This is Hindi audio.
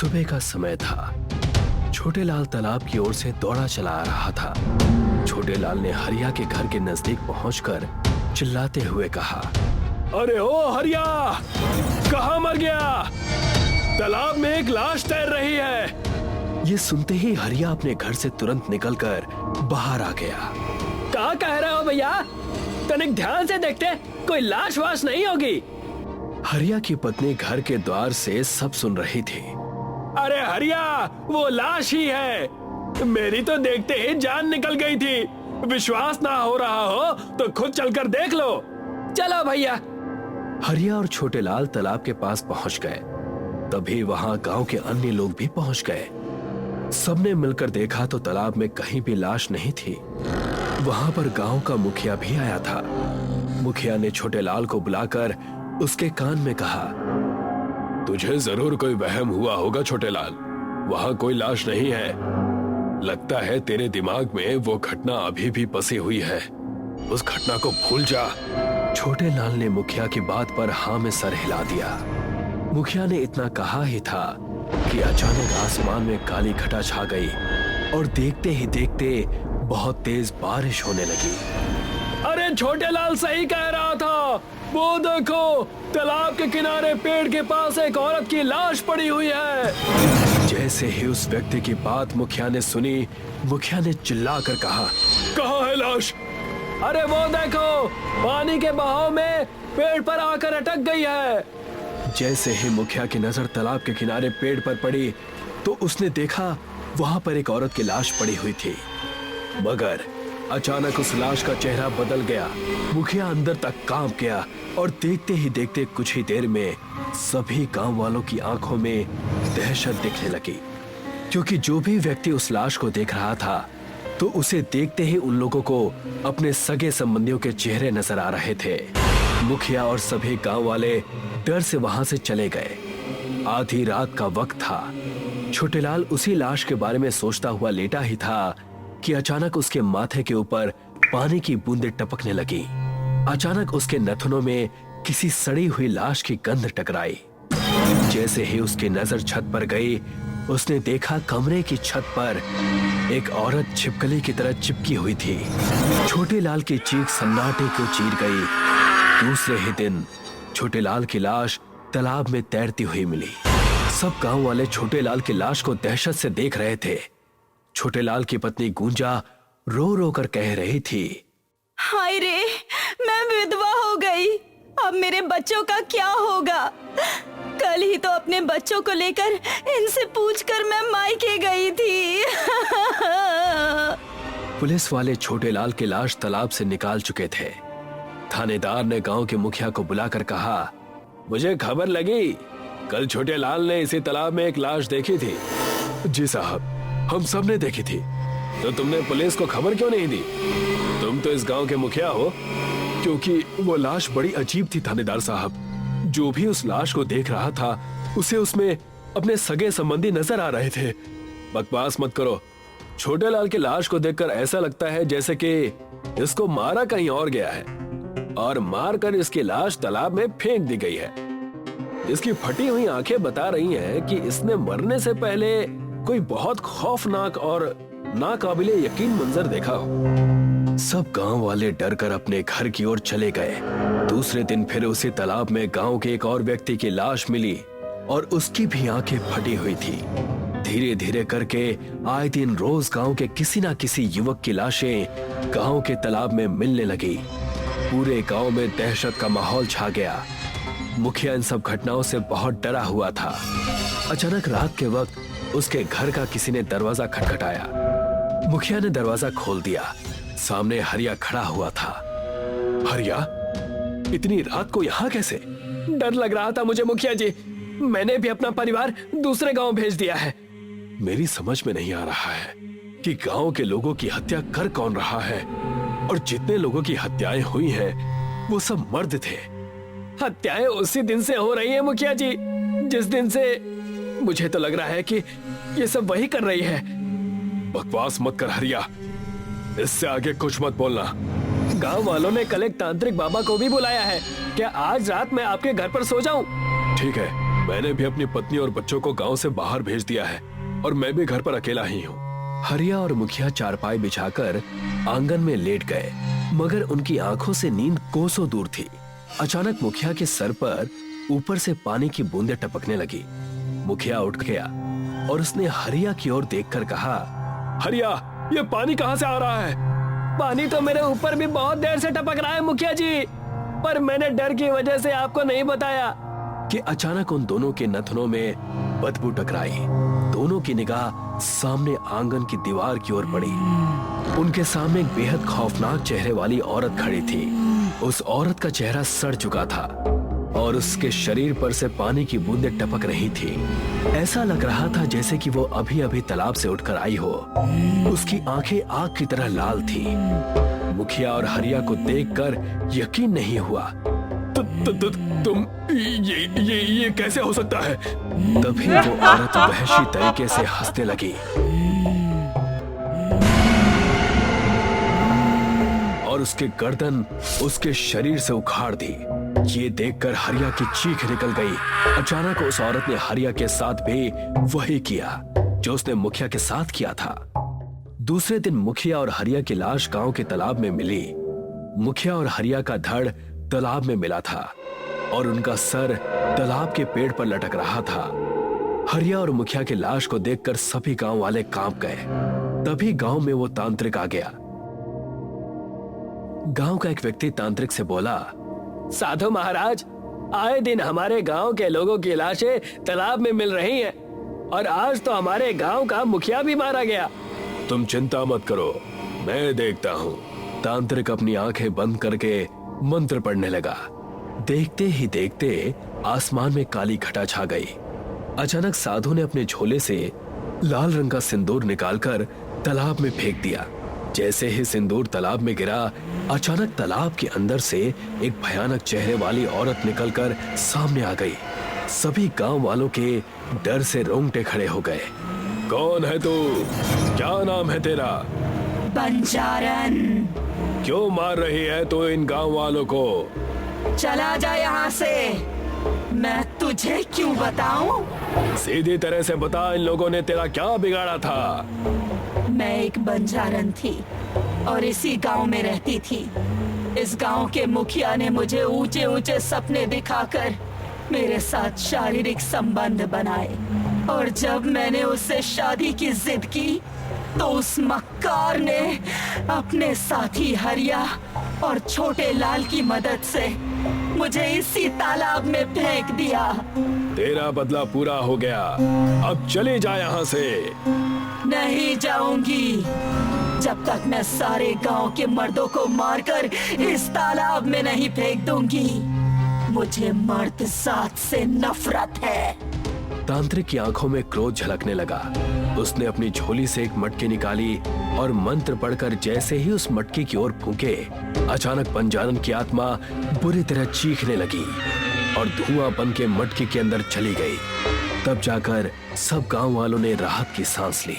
सुबह का समय था। छोटे लाल तालाब की ओर से दौड़ा चला आ रहा था। छोटे लाल ने हरिया के घर के नजदीक पहुंचकर चिल्लाते हुए कहा, अरे ओ हरिया, कहाँ मर गया? तालाब में एक लाश तैर रही है। ये सुनते ही हरिया अपने घर से तुरंत निकलकर बाहर आ गया। क्या कह रहे हो भैया? तनिक ध्यान से देखते, कोई लाश वाश नहीं होगी। हरिया की पत्नी घर के द्वार से सब सुन रही थी। अरे हरिया, वो लाश ही है। मेरी तो देखते ही जान निकल गई थी। विश्वास ना हो रहा हो तो खुद चलकर देख लो। चलो भैया। हरिया और छोटे लाल तालाब के पास पहुंच गए। तभी वहां गांव के अन्य लोग भी पहुंच गए। सबने मिलकर देखा तो तालाब में कहीं भी लाश नहीं थी। वहां पर गांव का मुखिया भी आया था। मुखिया ने छोटे लाल को बुलाकर उसके कान में कहा, तुझे जरूर कोई वहम हुआ होगा छोटे लाल, वहां कोई लाश नहीं है। लगता है तेरे दिमाग में वो घटना अभी भी बसी हुई है। उस घटना को भूल जा। छोटे लाल ने मुखिया की बात पर हाँ में सर हिला दिया। मुखिया ने इतना कहा ही था कि अचानक आसमान में काली घटा छा गई और देखते ही देखते बहुत तेज बारिश होने लगी। अरे छोटे लाल सही कह रहा था, वो देखो तालाब के किनारे पेड़ के पास एक औरत की लाश पड़ी हुई है। जैसे ही उस व्यक्ति की बात मुखिया ने सुनी, मुखिया ने चिल्लाकर कहा, कहाँ है लाश? अरे वो देखो, पानी के बहाव में पेड़ पर आकर अटक गई है। जैसे ही मुखिया की नजर तालाब के किनारे पेड़ पर पड़ी तो उसने देखा वहां पर एक औरत की लाश पड़ी हुई थी। मगर अचानक उस लाश का चेहरा बदल गया। मुखिया अंदर तक कांप गया और देखते ही देखते कुछ ही देर में सभी गांव वालों की आंखों में दहशत दिखने लगी, क्योंकि जो भी व्यक्ति उस लाश को देख रहा था तो उसे देखते ही उन लोगों को अपने सगे संबंधियों के चेहरे नजर आ रहे थे। मुखिया और सभी गांव वाले डर से वहां से चले गए। आधी रात का वक्त था। छोटे लाल उसी लाश के बारे में सोचता हुआ लेटा ही था कि अचानक उसके माथे के ऊपर पानी की बूंदें टपकने लगी। अचानक उसके नथुनों में किसी सड़ी हुई लाश की गंध टकराई। जैसे ही उसकी नजर छत पर गई, उसने देखा कमरे की छत पर एक औरत छिपकली की तरह चिपकी हुई थी। छोटे लाल की चीख सन्नाटे को चीर गई। दूसरे ही दिन छोटे लाल की लाश तालाब में तैरती हुई मिली। सब गांव वाले छोटे लाल की लाश को दहशत से देख रहे थे। छोटे लाल की पत्नी गुंजा रो रो कर कह रही थी, हाय रे, मैं विधवा हो गई। अब मेरे बच्चों का क्या होगा? कल ही तो अपने बच्चों को लेकर इनसे पूछकर मैं मायके गई थी। पुलिस वाले छोटे लाल की लाश तालाब से निकाल चुके थे। थानेदार ने गांव के मुखिया को बुलाकर कहा, मुझे खबर लगी, कल छोटे लाल ने इसी तालाब में एक लाश देखी थी। जी साहब, हम सब ने देखी थी। तो तुमने पुलिस को खबर क्यों नहीं दी? तुम तो इस गांव के मुखिया हो। क्योंकि वो लाश बड़ी अजीब थी थानेदार साहब। जो भी उस लाश को देख रहा था उसे उसमें अपने सगे संबंधी नजर आ रहे थे। बकवास मत करो। छोटे लाल की लाश को देखकर ऐसा लगता है जैसे कि इसको मारा कहीं और गया है और मारकर इसकी लाश तालाब में फेंक दी गई है। इसकी फटी हुई आंखें बता रही हैं कि इसने मरने से पहले कोई बहुत खौफनाक और नाकाबिले यकीन मंजर देखा हो। सब गांव वाले डर कर अपने घर की ओर चले गए। दूसरे दिन फिर उसी तालाब में गांव के एक और व्यक्ति की लाश मिली और उसकी भी आंखें फटी हुई थी। धीरे धीरे करके आए दिन रोज गांव के किसी ना किसी युवक की लाशें गांव के तालाब में मिलने लगी। पूरे गांव में दहशत का माहौल छा गया। मुखिया इन सब घटनाओं से बहुत डरा हुआ था। अचानक रात के वक्त उसके घर का किसी ने दरवाजा खटखटाया। मुखिया ने दरवाजा खोल दिया। सामने हरिया खड़ा हुआ था। हरिया, इतनी रात को यहाँ कैसे? डर लग रहा था मुझे मुखिया जी। मैंने भी अपना परिवार दूसरे गांव भेज दिया है। मेरी समझ में नहीं आ रहा है कि गांव के लोगों की हत्या कर कौन रहा है, और जितने लोगों की हत्याएं हुई हैं वो सब मर्द थे। हत्याएं उसी दिन से हो रही हैं मुखिया जी, जिस दिन से मुझे तो लग रहा है कि ये सब वही कर रही है। बकवास मत कर हरिया, इससे आगे कुछ मत बोलना। गांव वालों ने कल एक तांत्रिक बाबा को भी बुलाया है। क्या आज रात मैं आपके घर पर सो जाऊं? ठीक है, मैंने भी अपनी पत्नी और बच्चों को गांव से बाहर भेज दिया है और मैं भी घर पर अकेला ही हूँ। हरिया और मुखिया चारपाई बिछाकर आंगन में लेट गए, मगर उनकी आंखों से नींद कोसों दूर थी। अचानक मुखिया के सर पर ऊपर से पानी की बूंदें टपकने लगी। मुखिया उठ गया और उसने हरिया की ओर देखकर कहा, हरिया, ये पानी कहाँ से आ रहा है? पानी तो मेरे ऊपर भी बहुत देर से टपक रहा है मुखिया जी, पर मैंने डर की वजह से आपको नहीं बताया। कि अचानक उन दोनों के नथनों में बदबू टकराई। दोनों की निगाह सामने आंगन की दीवार की ओर पड़ी। उनके सामने एक बेहद खौफनाक चेहरे वाली औरत खड़ी थी। उस औरत का चेहरा सड़ चुका था और उसके शरीर पर से पानी की बूंदें टपक रही थी। ऐसा लग रहा था जैसे कि वो अभी अभी तालाब से उठकर आई हो। उसकी आंखें आग की तरह लाल थी। मुखिया और हरिया को देखकर यकीन नहीं हुआ। तुम ये कैसे हो सकता है? तभी वो औरत वहशी तरीके से हंसने लगी और उसके गर्दन उसके शरीर से उखाड़ दी। ये देखकर हरिया की चीख निकल गई। अचानक उस औरत ने हरिया के साथ भी वही किया जो उसने मुखिया के साथ किया था। दूसरे दिन मुखिया और हरिया की लाश गांव के तालाब में मिली। मुखिया और हरिया का धड़ तालाब में मिला था और उनका सर तालाब के पेड़ पर लटक रहा था। हरिया और मुखिया की लाश को देखकर सभी गांव वाले कांप गए। तभी गांव में वो तांत्रिक आ गया। गांव का एक व्यक्ति तांत्रिक से बोला, साधु महाराज, आए दिन हमारे गांव के लोगों की लाशें तालाब में मिल रही हैं और आज तो हमारे गांव का मुखिया भी मारा गया। तुम चिंता मत करो, मैं देखता हूँ। तांत्रिक अपनी आंखें बंद करके मंत्र पढ़ने लगा। देखते ही देखते आसमान में काली घटा छा गई। अचानक साधु ने अपने झोले से लाल रंग का सिंदूर निकालकर तालाब में फेंक दिया। जैसे ही सिंदूर तालाब में गिरा, अचानक तालाब के अंदर से एक भयानक चेहरे वाली औरत निकलकर सामने आ गई। सभी गांव वालों के डर से रोंगटे खड़े हो गए। कौन है तू? क्या नाम है तेरा? बंजारन। क्यों मार रही है तू इन गांव वालों को? चला जा यहाँ से। मैं तुझे क्यों बताऊं? सीधी तरह से बता, इन लोगों ने तेरा क्या बिगाड़ा था? मैं एक बंजारन थी और इसी गांव में रहती थी। इस गांव के मुखिया ने मुझे ऊंचे ऊंचे सपने दिखाकर मेरे साथ शारीरिक संबंध बनाए और जब मैंने उससे शादी की जिद की तो उस मक्कार ने अपने साथी हरिया और छोटे लाल की मदद से मुझे इसी तालाब में फेंक दिया। तेरा बदला पूरा हो गया, अब चले जा यहाँ से। नहीं जाऊंगी जब तक मैं सारे गांव के मर्दों को मारकर इस तालाब में नहीं फेंक दूंगी। मुझे मर्द जात से नफरत है। तांत्रिक की आंखों में क्रोध झलकने लगा। उसने अपनी झोली से एक मटकी निकाली और मंत्र पढ़कर जैसे ही उस मटकी की ओर फूंके, अचानक बंजारन की आत्मा बुरी तरह चीखने लगी और धुआं बन के मटकी के अंदर चली गई। तब जाकर सब गांव वालों ने राहत की सांस ली।